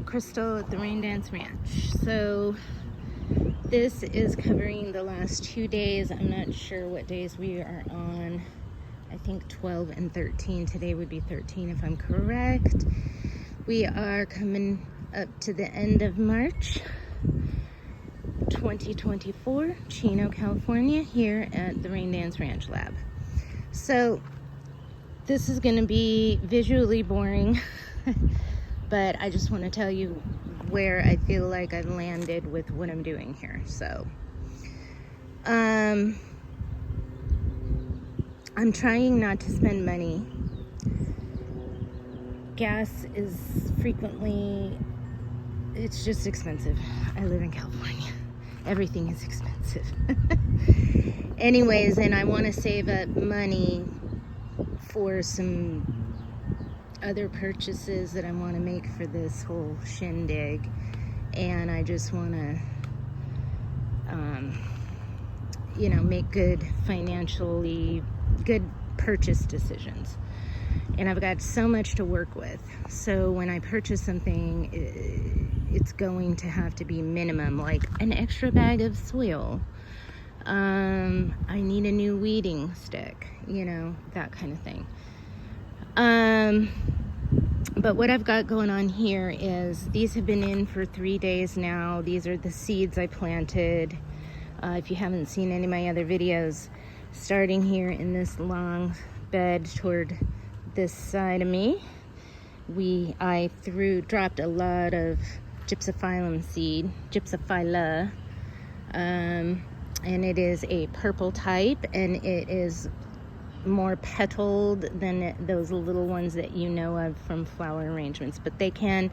Crystal at the Rain Dance Ranch. So this is covering the last 2 days. I'm not sure what days we are on. I think 12 and 13. Today would be 13 if I'm correct. We are coming up to the end of March 2024, Chino, California, here at the Rain Dance Ranch Lab. So this is going to be visually boring, but I just want to tell you where I feel like I've landed with what I'm doing here. So I'm trying not to spend money. Gas is frequently, it's just expensive. I live in California. Everything is expensive. Anyways, and I want to save up money for some other purchases that I want to make for this whole shindig. And I just want to, make good financially, good purchase decisions. And I've got so much to work with. So when I purchase something, it's going to have to be minimum, like an extra bag of soil. I need a new weeding stick, that kind of thing. But what I've got going on here is these have been in for 3 days now. These are the seeds I planted. If you haven't seen any of my other videos, starting here in this long bed toward this side of me, I dropped a lot of gypsophyllum seed, gypsophylla, and it is a purple type, and it is more petaled than those little ones that you know of from flower arrangements, but they can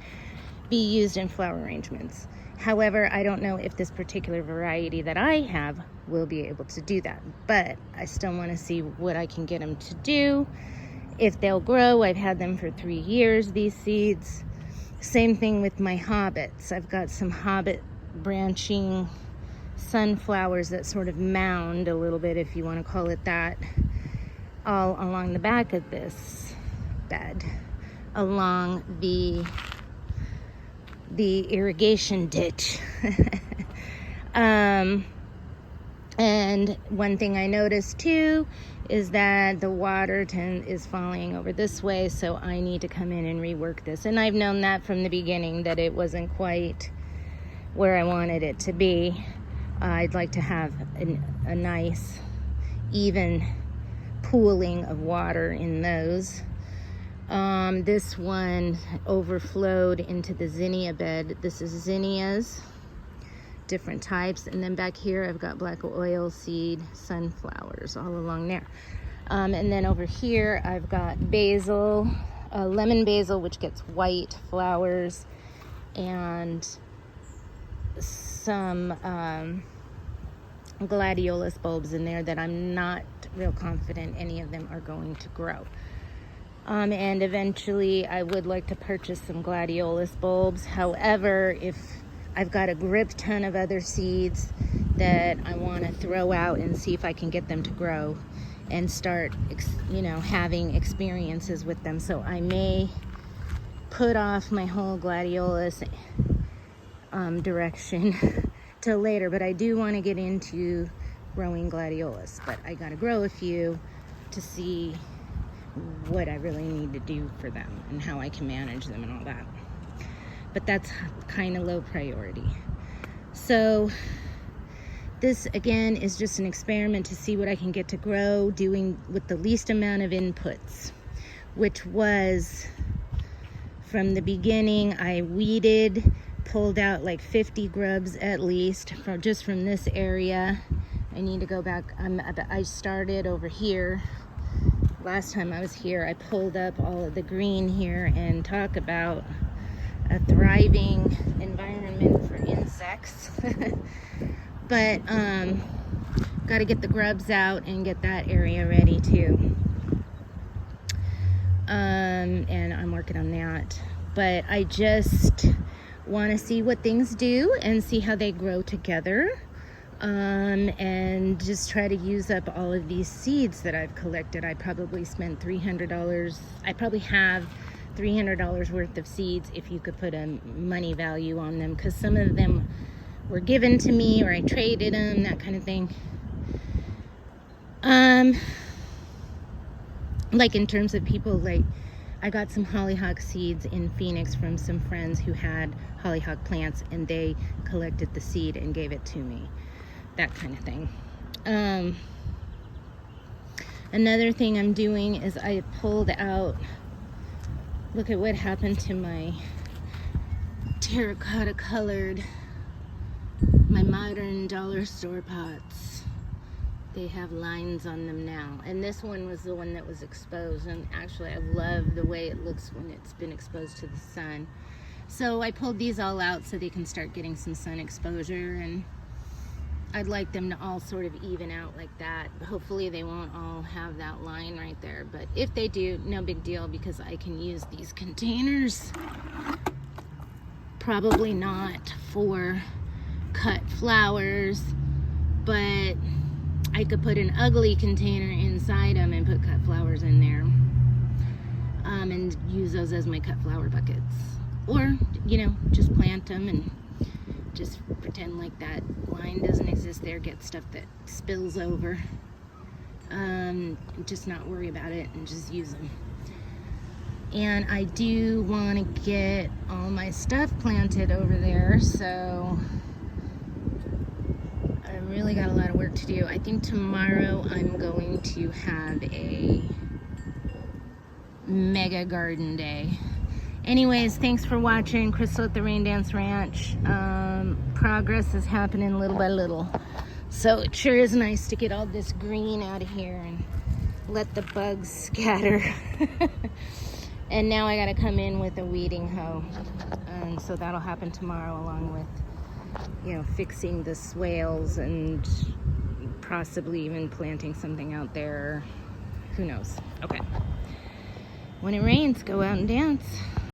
be used in flower arrangements. However, I don't know if this particular variety that I have will be able to do that, but I still want to see what I can get them to do, if they'll grow. I've had them for 3 years, these seeds. Same thing with my hobbits. I've got some hobbit branching sunflowers that sort of mound a little bit, if you want to call it that, all along the back of this bed, along the irrigation ditch. And one thing I noticed too is that the water is falling over this way, so I need to come in and rework this. And I've known that from the beginning, that it wasn't quite where I wanted it to be. I'd like to have a nice, even pooling of water in those. This one overflowed into the zinnia bed. This is zinnias, different types. And then back here, I've got black oil seed sunflowers all along there. And then over here, I've got basil, lemon basil, which gets white flowers, and some gladiolus bulbs in there that I'm not real confident any of them are going to grow. And eventually I would like to purchase some gladiolus bulbs. However, if I've got a grip ton of other seeds that I want to throw out and see if I can get them to grow and start, having experiences with them. So I may put off my whole gladiolus direction till later, but I do want to get into growing gladiolus. But I got to grow a few to see what I really need to do for them and how I can manage them and all that. But that's kind of low priority. So this again is just an experiment to see what I can get to grow, doing with the least amount of inputs, which was, from the beginning, I weeded, pulled out like 50 grubs at least just from this area. I need to go back. I started over here. Last time I was here, I pulled up all of the green here and talk about a thriving environment for insects. But got to get the grubs out and get that area ready too. And I'm working on that. But I just want to see what things do and see how they grow together. And just try to use up all of these seeds that I've collected. I probably spent $300. I probably have $300 worth of seeds if you could put a money value on them, because some of them were given to me or I traded them, that kind of thing. Like in terms of people, like I got some hollyhock seeds in Phoenix from some friends who had hollyhock plants, and they collected the seed and gave it to me, that kind of thing. Another thing I'm doing is I pulled out, look at what happened to my terracotta colored, my modern dollar store pots. They have lines on them now, and this one was the one that was exposed, and actually I love the way it looks when it's been exposed to the sun. So I pulled these all out so they can start getting some sun exposure, and I'd like them to all sort of even out like that. Hopefully they won't all have that line right there, but if they do, no big deal, because I can use these containers. Probably not for cut flowers, but I could put an ugly container inside them and put cut flowers in there, and use those as my cut flower buckets. Or, you know, just plant them and just pretend like that line doesn't exist there, get stuff that spills over. Just not worry about it and just use them. And I do want to get all my stuff planted over there, so I really got a lot of work to do. I think tomorrow I'm going to have a mega garden day. Anyways, thanks for watching. Crystal at the Rain Dance Ranch. Progress is happening little by little. So it sure is nice to get all this green out of here and let the bugs scatter. And now I gotta come in with a weeding hoe. And so that'll happen tomorrow, along with, you know, fixing the swales and possibly even planting something out there. Who knows? Okay. When it rains, go out and dance.